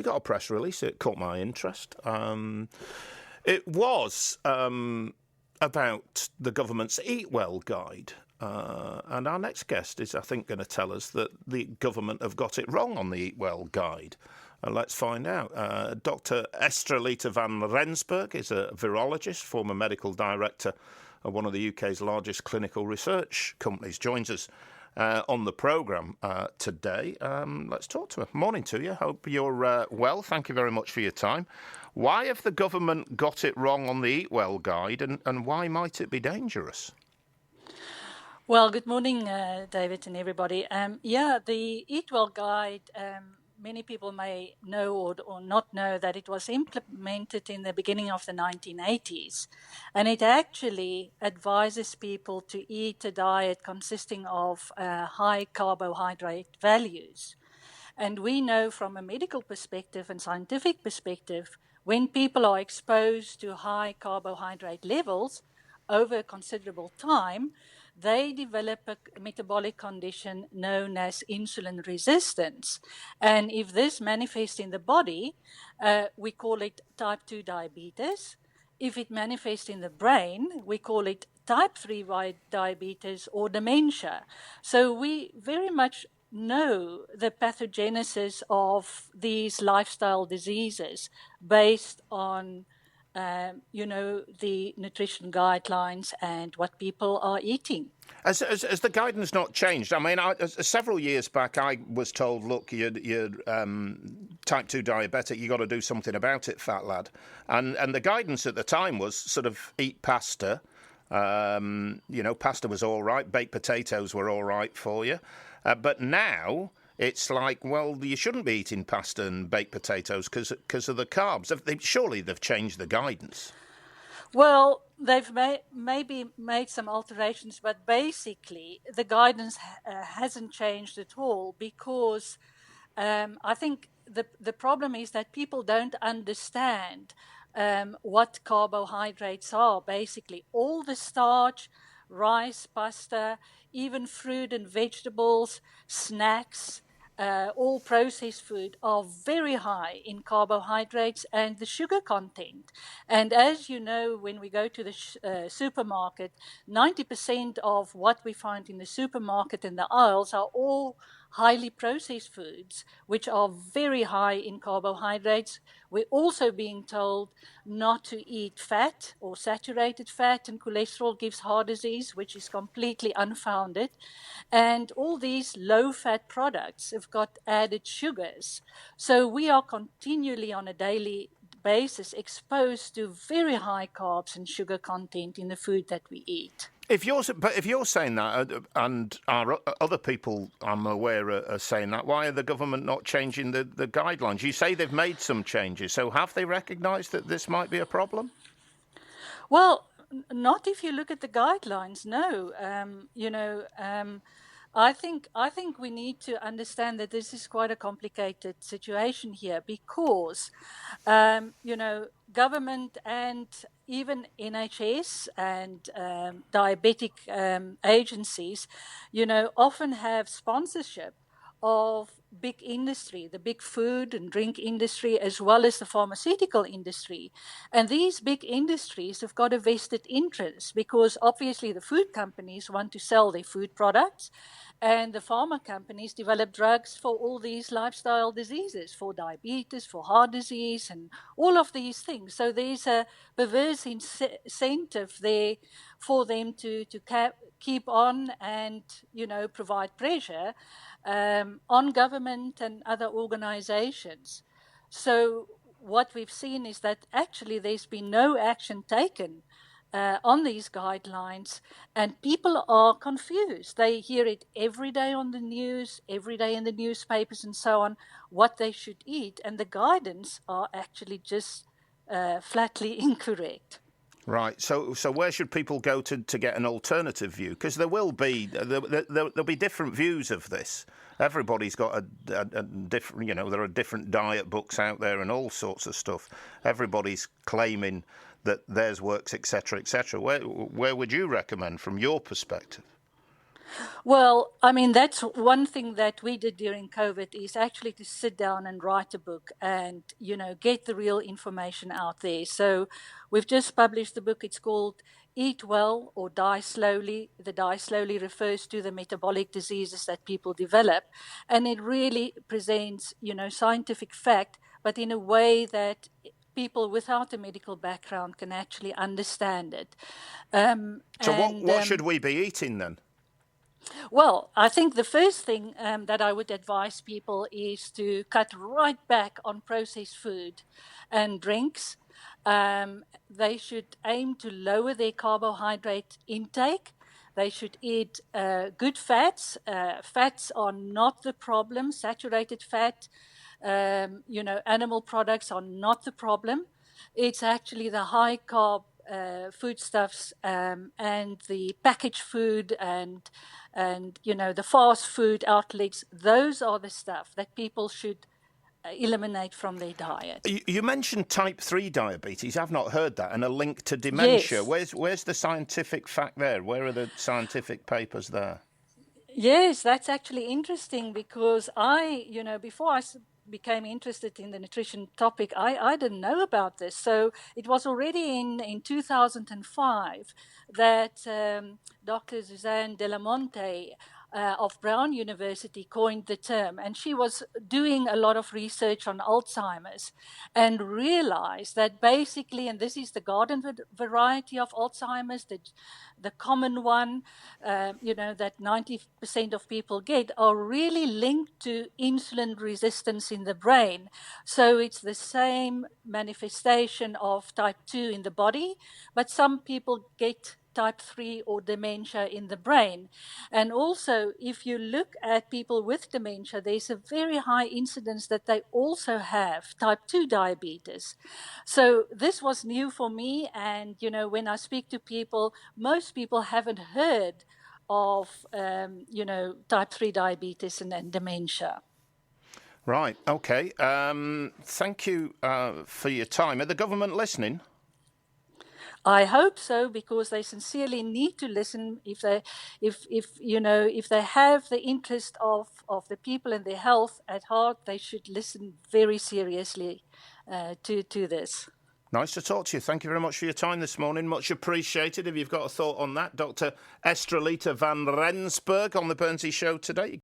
got a press release. It caught my interest. It was about the government's Eat Well guide. And our next guest is, I think, going to tell us that the government have got it wrong on the Eat Well guide. Let's find out. Dr. Estrelita van Rensburg is a virologist, former medical director of one of the UK's largest clinical research companies, joins us on the programme today. Let's talk to her. Morning to you. Hope you're well. Thank you very much for your time. Why have the government got it wrong on the Eat Well guide, and why might it be dangerous? Well, good morning, David and everybody. The Eat Well guide, many people may know or not know that it was implemented in the beginning of the 1980s. And it actually advises people to eat a diet consisting of high carbohydrate values. And we know from a medical perspective and scientific perspective, when people are exposed to high carbohydrate levels over a considerable time, they develop a metabolic condition known as insulin resistance. And if this manifests in the body, we call it type 2 diabetes. If it manifests in the brain, we call it type 3 diabetes or dementia. So we very much know the pathogenesis of these lifestyle diseases based on the nutrition guidelines and what people are eating. Has the guidance not changed? I mean, several years back, I was told, look, you're type 2 diabetic, you got to do something about it, fat lad. And the guidance at the time was sort of eat pasta. Pasta was all right. Baked potatoes were all right for you. But now it's like, well, you shouldn't be eating pasta and baked potatoes because of the carbs. Surely they've changed the guidance. Well, they've maybe made some alterations, but basically the guidance hasn't changed at all because I think the problem is that people don't understand what carbohydrates are. Basically, all the starch, rice, pasta, even fruit and vegetables, snacks, all processed food are very high in carbohydrates and the sugar content. And as you know, when we go to the supermarket, 90% of what we find in the supermarket in the aisles are all highly processed foods, which are very high in carbohydrates. We're also being told not to eat fat or saturated fat, and cholesterol gives heart disease, which is completely unfounded. And all these low-fat products have got added sugars. So we are continually on a daily basis exposed to very high carbs and sugar content in the food that we eat. If you're saying that, and our other people I'm aware are saying that, why are the government not changing the guidelines? You say they've made some changes, so have they recognised that this might be a problem? Well, not if you look at the guidelines, no. I think we need to understand that this is quite a complicated situation here because, government and even NHS and diabetic agencies, often have sponsorship of big industry, the big food and drink industry, as well as the pharmaceutical industry. And these big industries have got a vested interest because obviously the food companies want to sell their food products and the pharma companies develop drugs for all these lifestyle diseases, for diabetes, for heart disease, and all of these things. So there's a perverse incentive there for them to keep on and, provide pressure on government and other organizations. So what we've seen is that actually there's been no action taken on these guidelines, and people are confused. They hear it every day on the news, every day in the newspapers and so on, what they should eat, and the guidance are actually just flatly incorrect. Right. So where should people go to get an alternative view? Because there'll be different views of this. Everybody's got a different, there are different diet books out there and all sorts of stuff. Everybody's claiming that theirs works, etc., etc. Where would you recommend from your perspective? Well, I mean, that's one thing that we did during COVID is actually to sit down and write a book and, get the real information out there. So we've just published the book. It's called Eat Well or Die Slowly. The Die Slowly refers to the metabolic diseases that people develop. And it really presents, scientific fact, but in a way that people without a medical background can actually understand it. So And what should we be eating then? Well, I think the first thing that I would advise people is to cut right back on processed food and drinks. They should aim to lower their carbohydrate intake. They should eat good fats. Fats are not the problem. Saturated fat, animal products are not the problem. It's actually the high carb foodstuffs and the packaged food and the fast food outlets. Those are the stuff that people should eliminate from their diet. You mentioned type 3 diabetes. I've not heard that, and a link to dementia. Yes. Where's the scientific fact there? Where are the scientific papers there? Yes, that's actually interesting because before I became interested in the nutrition topic, I didn't know about this. So it was already in 2005 that Dr. Suzanne Delamonte of Brown University coined the term, and she was doing a lot of research on Alzheimer's and realized that basically, and this is the garden variety of Alzheimer's, the common one, that 90% of people get, are really linked to insulin resistance in the brain. So it's the same manifestation of type 2 in the body, but some people get type 3 or dementia in the brain. And also, if you look at people with dementia, there's a very high incidence that they also have type 2 diabetes. So this was new for me. And, when I speak to people, most people haven't heard of, type 3 diabetes and dementia. Right, okay. Thank you for your time. Are the government listening? I hope so, because they sincerely need to listen. If they have the interest of the people and their health at heart, they should listen very seriously to this. Nice to talk to you. Thank you very much for your time this morning. Much appreciated. If you've got a thought on that, Dr. Estrelita van Rensburg on the Bernsey Show today.